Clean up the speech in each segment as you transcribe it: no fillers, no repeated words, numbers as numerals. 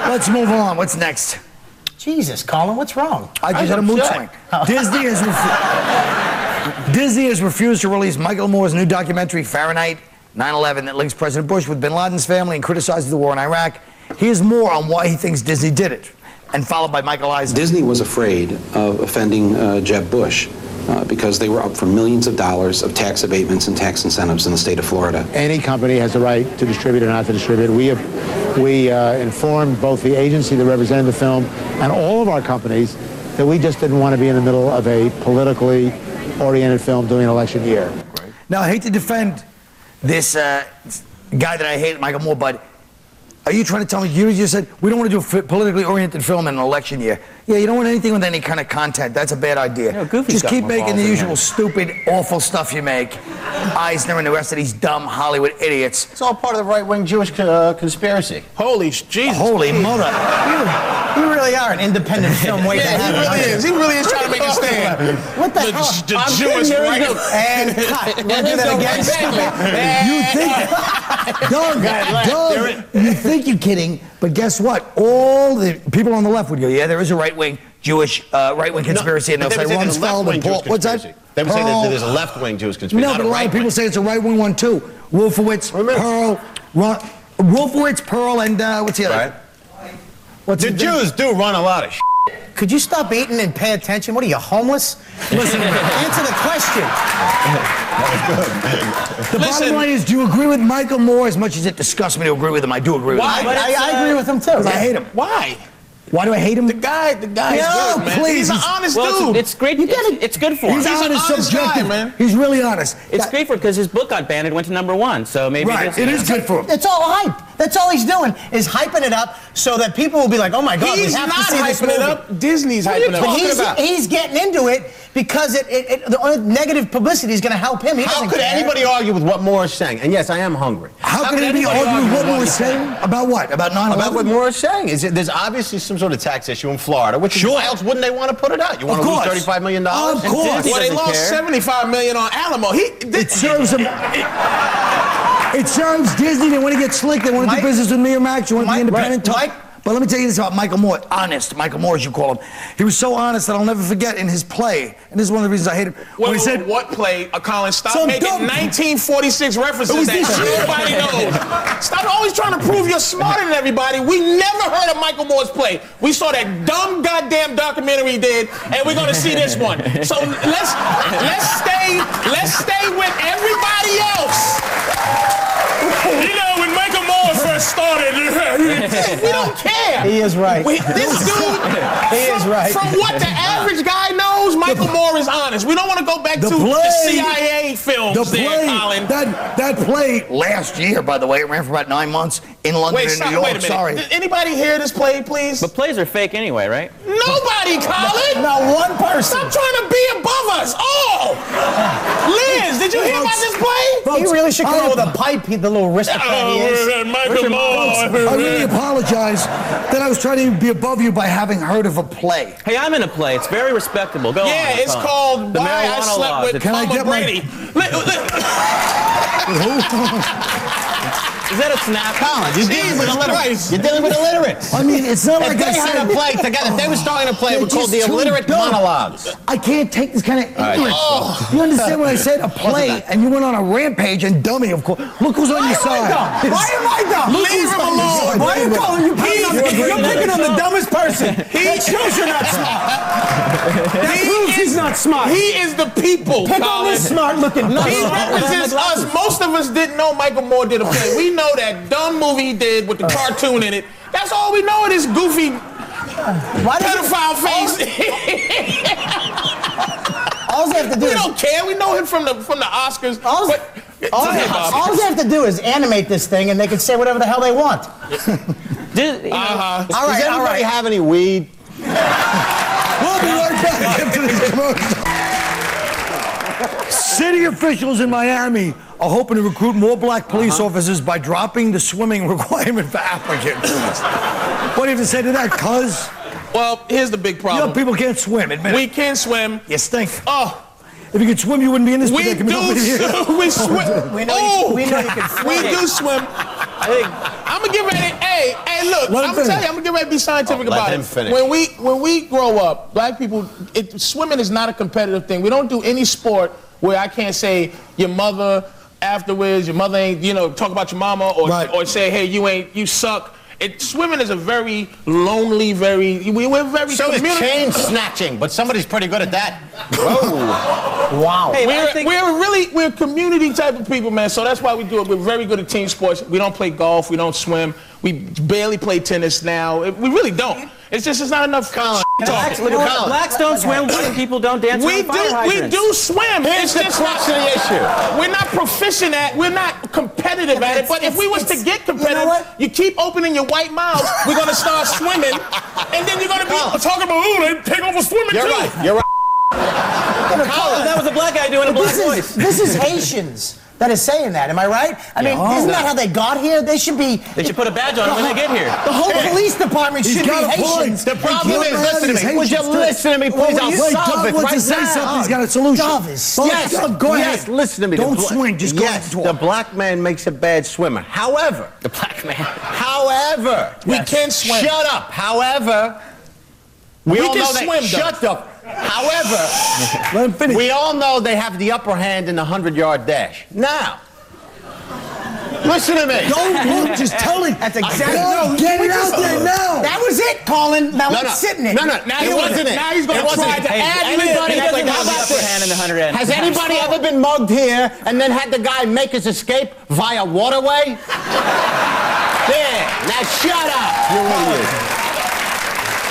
Let's move on. What's next? Jesus, Colin, what's wrong? I just had a mood swing. Disney has refused to release Michael Moore's new documentary, Fahrenheit 9/11, that links President Bush with bin Laden's family and criticizes the war in Iraq. Here's more on why he thinks Disney did it, and followed by Michael Eisner. Disney was afraid of offending Jeb Bush because they were up for millions of dollars of tax abatements and tax incentives in the state of Florida. Any company has the right to distribute or not to distribute. We informed both the agency that represented the film and all of our companies that we just didn't want to be in the middle of a politically oriented film during an election year. Now, I hate to defend this guy that I hate, Michael Moore, but are you trying to tell me, you just said, we don't want to do a politically oriented film in an election year. Yeah, you don't want anything with any kind of content. That's a bad idea. Just keep making the usual stupid, awful stuff you make. Eisner and the rest of these dumb Hollywood idiots. It's all part of the right-wing Jewish conspiracy. Holy Jesus. Holy mother. You really are an independent film waiting to happen. He really is. He really is trying to make a stand. What the hell? The Jewish right. And cut. We'll do that again. You think you're kidding, but guess what? All the people on the left would go, yeah, there is a right-wing Jewish, right-wing conspiracy, and they'll say Rumsfeld and Paul. What's that? They would say that there's a left-wing Jewish conspiracy. No, but a lot of people say it's a right-wing one, too. Wolfowitz, Pearl, Wolfowitz, Pearl, and what's the other? Right. What's the Jews do run a lot of shit. Could you stop eating and pay attention? What are you, homeless? Listen, answer the question. The bottom line is, do you agree with Michael Moore as much as it disgusts me to agree with him? I do agree with him. I agree with him, too. Because I hate him. Why? Why do I hate him? The guy is good, man. Please. He's an honest dude. It's great. It's good for him. He's honest, subjective. Man. He's really honest. It's great for him because his book got banned and went to #1. So maybe it is good for him. It's all hype. That's all he's doing is hyping it up so that people will be like, oh my God, we have to see this movie. He's not hyping it up. Disney's hyping it up. He's getting into it because the negative publicity is going to help him. How could anybody argue with what Moore is saying? And yes, I am hungry. How could anybody argue with what Moore is saying? About what? About 9/11? About what Moore is saying. There's obviously some sort of tax issue in Florida, which why else wouldn't they want to put it out? You want to lose $35 million? Of course. Well, they lost $75 million on Alamo. It serves them. It serves Disney. They want to get slick. They want to do business with Miramax. You want to be independent. But let me tell you this about Michael Moore. Honest. Michael Moore, as you call him. He was so honest that I'll never forget in his play. And this is one of the reasons I hate him. When he said, what play? Colin, stop making 1946 references that nobody knows. Stop always trying to prove you're smarter than everybody. We never heard of Michael Moore's play. We saw that dumb goddamn documentary he did, and we're gonna see this one. So let's stay with everybody else. You know, when Michael Moore first started, we don't care. He is right. This dude, from what the average guy knows, Michael Moore is honest. We don't want to go back to the CIA films Colin. That play last year, by the way, it ran for about 9 months in London and New York. Wait a minute. Sorry. Did anybody hear this play, please? But plays are fake anyway, right? Nobody, Colin. Not one person. Stop trying to be above us. Oh, Liz, did you hear about this play? He really should come out with a pipe. The little aristocrat he is. Michael Moore. I really apologize that I was trying to be above you by having heard of a play. Hey, I'm in a play. It's very respectable. Go on. Yeah, it's called Why I Slept with Tom Brady. Is that a snap? Colin, you're dealing with illiterates. You're dealing with illiterates. I mean, it's not like they had a play together. If they were starting a play, it was called The Illiterate Monologues. I can't take this kind of ignorance. You understand what I said? A play, and you went on a rampage, and dummy, of course. Look who's on your side. Why am I dumb? Leave him alone. Why are you calling you You're picking on the dumbest person. That shows you're not smart. That proves he's not smart. He is the people, Pick on this smart-looking person. He represents us. Most of us didn't know Michael Moore did a play. We know that dumb movie he did with the cartoon in it. That's all we know of this goofy pedophile face. All you have to do we don't care. We know him from the Oscars. All you have to do is animate this thing, and they can say whatever the hell they want. Does everybody have any weed? We'll be right back after this commercial. City officials in Miami are hoping to recruit more black police officers by dropping the swimming requirement for applicants. What do you have to say to that, cuz? Well, here's the big problem. You know, people can't swim, admit it. We can't swim. You stink. Oh. If you could swim, you wouldn't be in this predicament. We swim. We know you can swim. We do swim. I think I'm I'm gonna get ready. Hey, look, Let him I'm gonna tell finish. you, I'm gonna get ready to be scientific Let about him it. finish. When we grow up, black people, swimming is not a competitive thing. We don't do any sport where I can't say your mother afterwards, your mother ain't, talk about your mama or say, hey, you suck. Swimming is a very lonely, we're very So is chain snatching, but somebody's pretty good at that. Whoa. Wow. Hey, We're a community type of people, man. So that's why we do it. We're very good at team sports. We don't play golf. We don't swim. We barely play tennis now. We really don't. It's not enough. Colin, Blacks don't swim. White people don't dance We around fire do hydrants. swim. Here's the crux of the issue. We're not proficient at. We're not competitive at it. But if we was to get competitive, you keep opening your white mouth. We're gonna start swimming, and then you're gonna be talking about they take over swimming You're too. right. You're right. That was a black guy doing a black voice. This is Haitians that is saying that. Am I right? I mean, isn't that how they got here? They should be. They should put a badge on them when they get here. The whole police department should be got a point. Haitians. The problem is, listen to me. Haitians Would you too. listen to me, please? I'll Wait, solve Dove it wants right to say now. something. He's got a solution. Dove is Yes, go ahead. yes, listen to me. Don't swing, just go yes, ahead and the talk. black man makes a bad swimmer. However, The black man. We can swim. Shut up. However, we all can know that. swim, though. Shut up. However, Let him finish. we all know they have the upper hand in the 100-yard dash. Now, listen to me. Don't look, just tell him. That's exactly. No, get it out there now. That was it, Colin. Now let's sit in it. No, it wasn't it. Now he's gonna It wasn't try it. to add Anybody lib. has He doesn't how have the about upper this? hand in the 100 end. Has anybody ever been mugged here and then had the guy make his escape via waterway? There. Now shut up. You're idiot.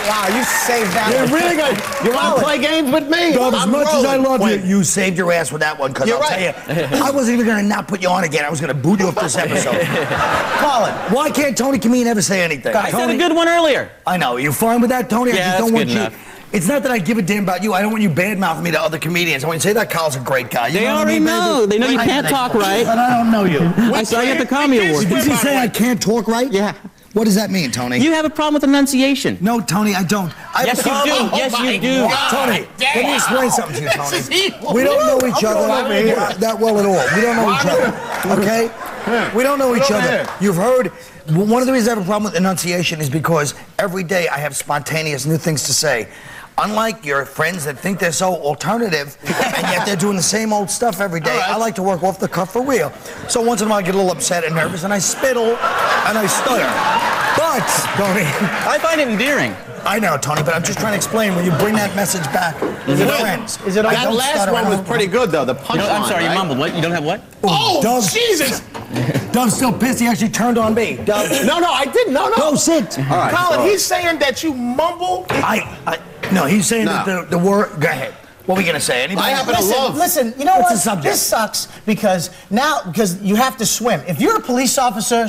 Wow, you saved that. You're one. really good. You want to play games with me? Dove, as I'm much as I rolling. love Wait. you saved your ass with that one, because You're I'll right. tell you, I wasn't even going to not put you on again. I was going to boot you off this episode. Colin. Why can't Tony Kameen ever say anything? I said Tony, a good one earlier. I know. You fine with that, Tony? I Yeah, just that's don't want good you. enough. It's not that I give a damn about you. I don't want you bad-mouthing me to other comedians. I want you to say that Kyle's a great guy. You They know what I already mean, know. baby? They know you can't talk right. But I don't know you. I saw you at the Comedy Awards. Does he say I can't talk right? Yeah. What does that mean, Tony? You have a problem with enunciation. No, Tony, I don't. Yes, you do. Yes, you do. Tony, let me explain something to you, Tony. We don't know each other that well at all. We don't know each other, okay? We don't know each other. You've heard, one of the reasons I have a problem with enunciation is because every day I have spontaneous new things to say. Unlike your friends that think they're so alternative, and yet they're doing the same old stuff every day, I like to work off the cuff for real. So once in a while I get a little upset and nervous, and I spittle, and I stutter. But, Tony, I find it endearing. I know, Tony, but I'm just trying to explain when you bring that message back to your friends. That last one was pretty good, though. The punchline. I'm sorry, right? you mumbled. What? You don't have what? Oh, Dove. Jesus! Dove's still pissed. He actually turned on me. Dove, No, I didn't. No. go sit. All right. Colin, he's saying that you mumble. No, he's saying No. that the word. Go ahead. What are we gonna say? Anybody? I happen to love. Listen, you know What's what? the subject? This sucks because you have to swim. If you're a police officer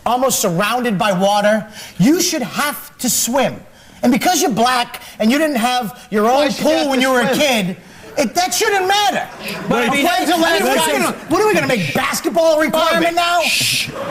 almost surrounded by water, you should have to swim. And because you're black and you didn't have your own should you have pool when to you were a swim? kid, that shouldn't matter. Wait, What are we gonna make basketball requirement now?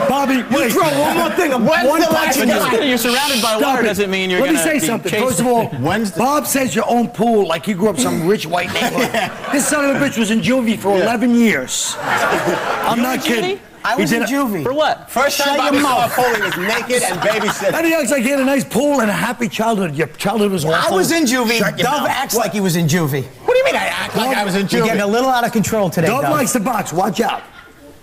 Bobby, wait. throw one more thing. When's One the last punch time- and You're surrounded by Stop water it. doesn't mean you're Let me gonna say be something. chased. First of all, When's the- Bob says your own pool like you grew up some rich white neighborhood. This son of a bitch was in juvie for 11 years. I'm not kidding. I was He in did- juvie. For what? First time Shut Bobby your saw a mouth. pool, he was naked and babysitting. And he acts like he had a nice pool and a happy childhood. Your childhood was awful. I was in juvie. Shut your Dove mouth. acts like he was in juvie. What do you mean I act like I was in You're getting a juvie? little out of control today, Dove Dove. likes to box. Watch out.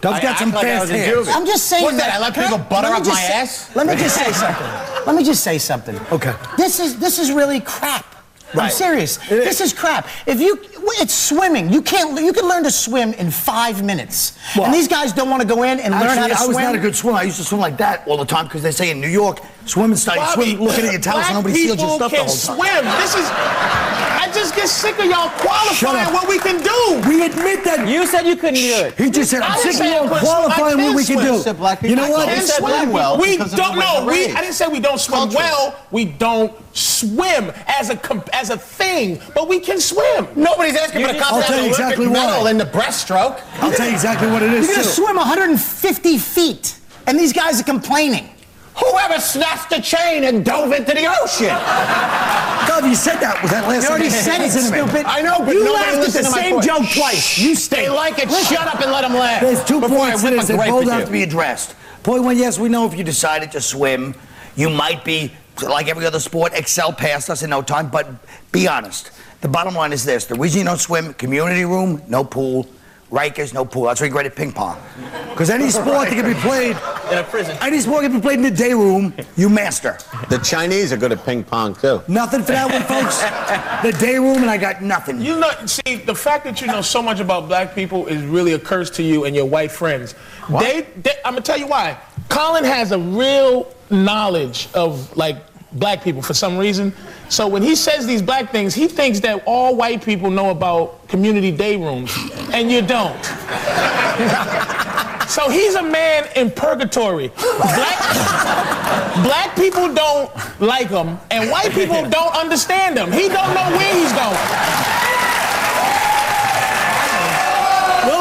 Dove's I got act some like I fast was in hands. juvie. I'm just saying What's that? I let people butter let me up just my say- ass? Let me just say something. Let me just say something. Okay. This is really crap. I'm Right. serious. It is. This is crap. It's swimming. You can learn to swim in 5 minutes. Well, and these guys don't want to go in and learn how Actually, to I was swim. not a good swimmer. I used to swim like that all the time because they say in New York, swimming style, you Bobby, swim looking at your towels so black nobody steals your people stuff the can whole time. swim. This is. I just get sick of y'all Shut qualifying up. what we can do. We admit that. You said you couldn't do it. He just said, I'm I sick didn't of say I y'all couldn't swim. I qualifying can what we can swim. do. Said black people You know can what? swim. Can He said swim. well We because of don't the way know. we're I raised. didn't say we don't swim Culture. well. We don't swim as a thing, but we can swim. Nobody's asking for the I'll cops to tell have you an exactly Olympic medal why. in the breaststroke. I'll tell you exactly what it is, You're going to too. swim 150 feet, and these guys are complaining. Whoever snatched the chain and dove into the ocean? Dove, you said that. Was that last You already time? said it, Listen to me. stupid. I know, but you nobody laughed at listened the to my same point. joke twice. You They stink. like it. Shut up and let them laugh. There's 2 before I points to whip this a that grape both at have you. to be addressed. Point one, yes, we know if you decided to swim, you might be, like every other sport, excel past us in no time, but be honest. The bottom line is this. The reason you don't swim, community room, no pool. Rikers, no pool. That's why you're great at ping pong. Because any sport that can be played In a prison. any sport can be played in the day room, you master. The Chinese are good at ping pong, too. Nothing for that one, folks. The day room, and I got nothing. You know, see, the fact that you know so much about black people is really a curse to you and your white friends. I'm gonna tell you why. Colin has a real knowledge of like black people for some reason. So when he says these black things, he thinks that all white people know about community day rooms, and you don't. So he's a man in purgatory. Black people don't like him, and white people don't understand him. He don't know where he's going. Well,